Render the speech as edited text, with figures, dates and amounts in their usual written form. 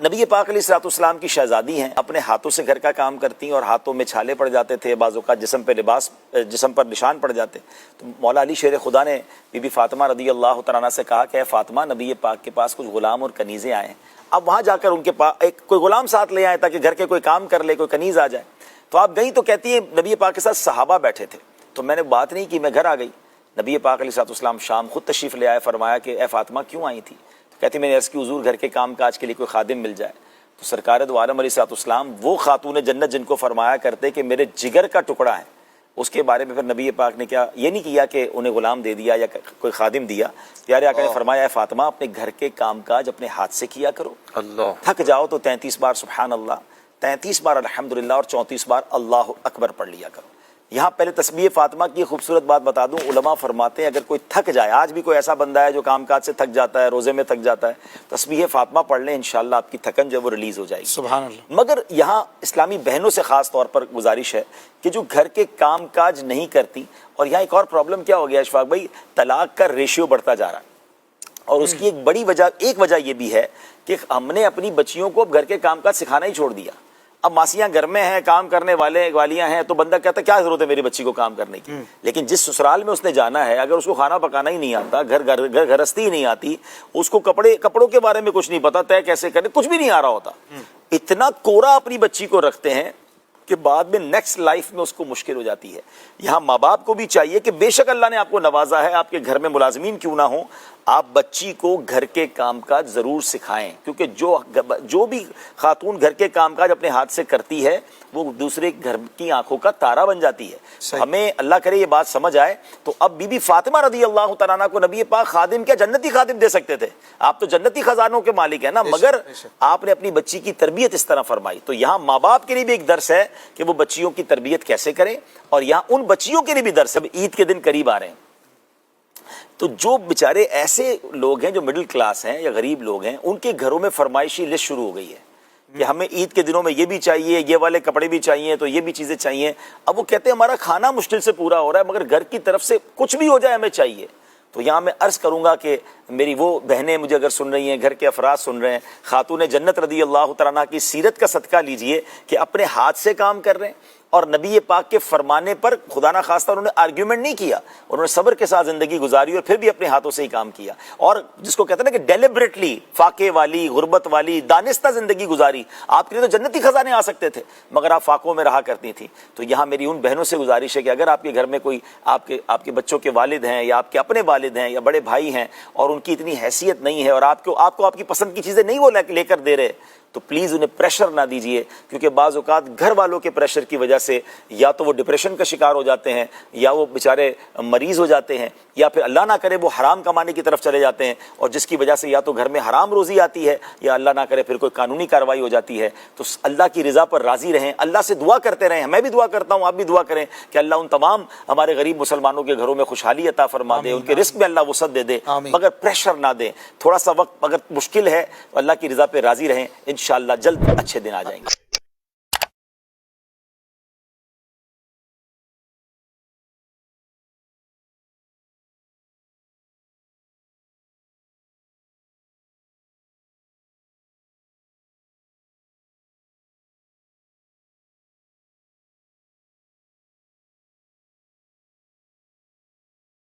نبی پاک علیہ الصلوۃ والسلام کی شہزادی ہیں، اپنے ہاتھوں سے گھر کا کام کرتی ہیں اور ہاتھوں میں چھالے پڑ جاتے تھے، بعض اوقات جسم پر نشان پڑ جاتے. تو مولا علی شیر خدا نے بی بی فاطمہ رضی اللہ تعالیٰ عنہ سے کہا کہ اے فاطمہ، نبی پاک کے پاس کچھ غلام اور کنیزیں آئے ہیں، اب وہاں جا کر ان کے پاس کوئی غلام ساتھ لے آئے تاکہ گھر کے کوئی کام کر لے، کوئی کنیز آ جائے. تو آپ گئیں تو کہتی ہیں نبی پاک کے ساتھ صحابہ بیٹھے تھے، تو میں نے بات نہیں کی، میں گھر آ گئی. نبی پاک علیہ الصلوۃ والسلام شام خود تشریف لے آئے، فرمایا کہ اے فاطمہ کیوں آئی تھی؟ تو کہتی میں نے عرض کی حضور گھر کے کام کاج کے لیے کوئی خادم مل جائے. تو سرکار دو عالم علیہ الصلوۃ والسلام وہ خاتون جنت جن کو فرمایا کرتے کہ میرے جگر کا ٹکڑا ہے، اس کے بارے میں پھر نبی پاک نے کیا یہ نہیں کیا کہ انہیں غلام دے دیا یا کوئی خادم دیا. پیارے آقا نے فرمایا اے فاطمہ اپنے گھر کے کام کاج اپنے ہاتھ سے کیا کرو. تھک جاؤ تو 33 بار سبحان اللہ، 33 بار الحمدللہ اور 34 بار اللہ اکبر پڑھ لیا کرو. یہاں پہلے تسبیح فاطمہ کی خوبصورت بات بتا دوں، علماء فرماتے ہیں اگر کوئی تھک جائے، آج بھی کوئی ایسا بندہ ہے جو کام کاج سے تھک جاتا ہے، روزے میں تھک جاتا ہے، تسبیح فاطمہ پڑھ لیں، انشاءاللہ آپ کی تھکن جو وہ ریلیز ہو جائے گی. سبحان اللہ. مگر یہاں اسلامی بہنوں سے خاص طور پر گزارش ہے کہ جو گھر کے کام کاج نہیں کرتی. اور یہاں ایک اور پرابلم کیا ہو گیا اشفاق بھائی، طلاق کا ریشیو بڑھتا جا رہا ہے، اور اس کی ایک بڑی وجہ یہ بھی ہے کہ ہم نے اپنی بچیوں کو اب گھر کے کام کاج سکھانا ہی چھوڑ دیا. اب ماسیاں گھر میں ہیں، کام کرنے والیاں ہیں، تو بندہ کہتا ہے کیا ضرورت ہے میری بچی کو کام کرنے کی. لیکن جس سسرال میں اس نے جانا ہے، اگر اس کو کھانا پکانا ہی نہیں آتا، گھرستی ہی نہیں آتی، اس کو کپڑوں کے بارے میں کچھ نہیں پتا، طے کیسے کرے کچھ بھی نہیں آ رہا ہوتا، اتنا کوڑا اپنی بچی کو رکھتے ہیں کہ بعد میں نیکسٹ لائف میں اس کو مشکل ہو جاتی ہے. یہاں ماں باپ کو بھی چاہیے کہ بے شک اللہ نے آپ کو نوازا ہے، آپ کے گھر میں ملازمین کیوں نہ ہوں، آپ بچی کو گھر کے کام کاج ضرور سکھائیں، کیونکہ جو بھی خاتون گھر کے کام کاج اپنے ہاتھ سے کرتی ہے وہ دوسرے گھر کی آنکھوں کا تارا بن جاتی ہے. ہمیں اللہ کرے یہ بات سمجھ آئے تو اب بی بی فاطمہ رضی اللہ تعالیٰ عنہ کو نبی پاک خادم کیا جنتی خادم دے سکتے تھے، آپ تو جنتی خزانوں کے مالک ہیں نا، مگر آپ نے اپنی بچی کی تربیت اس طرح فرمائی. تو یہاں ماں باپ کے لیے بھی ایک درس ہے کہ وہ بچیوں کی تربیت کیسے کریں، اور یہاں ان بچیوں کے لیے بھی درس ہے. عید کے دن قریب آ رہے ہیں، تو جو بیچارے ایسے لوگ ہیں جو مڈل کلاس ہیں یا غریب لوگ ہیں، ان کے گھروں میں فرمائشی لسٹ شروع ہو گئی ہے کہ ہمیں عید کے دنوں میں یہ بھی چاہیے، یہ والے کپڑے بھی چاہیے، تو یہ بھی چیزیں چاہیے. اب وہ کہتے ہیں ہمارا کھانا مشکل سے پورا ہو رہا ہے مگر گھر کی طرف سے کچھ بھی ہو جائے ہمیں چاہیے. تو یہاں میں عرض کروں گا کہ میری وہ بہنیں مجھے اگر سن رہی ہیں، گھر کے افراد سن رہے ہیں، خاتون جنت رضی اللہ تعالیٰ عنہ کی سیرت کا صدقہ لیجئے کہ اپنے ہاتھ سے کام کر رہے ہیں، اور نبی پاک کے فرمانے پر خدا نہ خواستہ انہوں نے آرگیومنٹ نہیں کیا، انہوں نے صبر کے ساتھ زندگی گزاری اور پھر بھی اپنے ہاتھوں سے ہی کام کیا. اور جس کو کہتے ہیں نا کہ ڈیلیبریٹلی فاقے والی، غربت والی، دانستہ زندگی گزاری. آپ کے لیے تو جنتی خزانے آ سکتے تھے مگر آپ فاقوں میں رہا کرتی تھی. تو یہاں میری ان بہنوں سے گزارش ہے کہ اگر آپ کے گھر میں کوئی آپ کے بچوں کے والد ہیں یا آپ کے اپنے والد ہیں یا بڑے بھائی ہیں اور ان کی اتنی حیثیت نہیں ہے اور آپ کو آپ کی پسند کی چیزیں نہیں وہ لے کر دے رہے، تو پلیز انہیں پریشر نہ دیجیے، کیونکہ بعض اوقات گھر والوں کے پریشر کی وجہ سے یا تو وہ ڈپریشن کا شکار ہو جاتے ہیں، یا وہ بیچارے مریض ہو جاتے ہیں، یا پھر اللہ نہ کرے وہ حرام کمانے کی طرف چلے جاتے ہیں، اور جس کی وجہ سے یا تو گھر میں حرام روزی آتی ہے یا اللہ نہ کرے پھر کوئی قانونی کارروائی ہو جاتی ہے. تو اللہ کی رضا پر راضی رہیں، اللہ سے دعا کرتے رہیں. میں بھی دعا کرتا ہوں، آپ بھی دعا کریں کہ اللہ ان تمام ہمارے غریب مسلمانوں کے گھروں میں خوشحالی عطا فرما دے، ان کے رزق میں اللہ وسعت دے دے، مگر پریشر نہ دے. تھوڑا سا وقت اگر مشکل ہے تو اللہ کی رضا پہ راضی رہیں، انشاءاللہ جلد اچھے دن آ جائیں گے.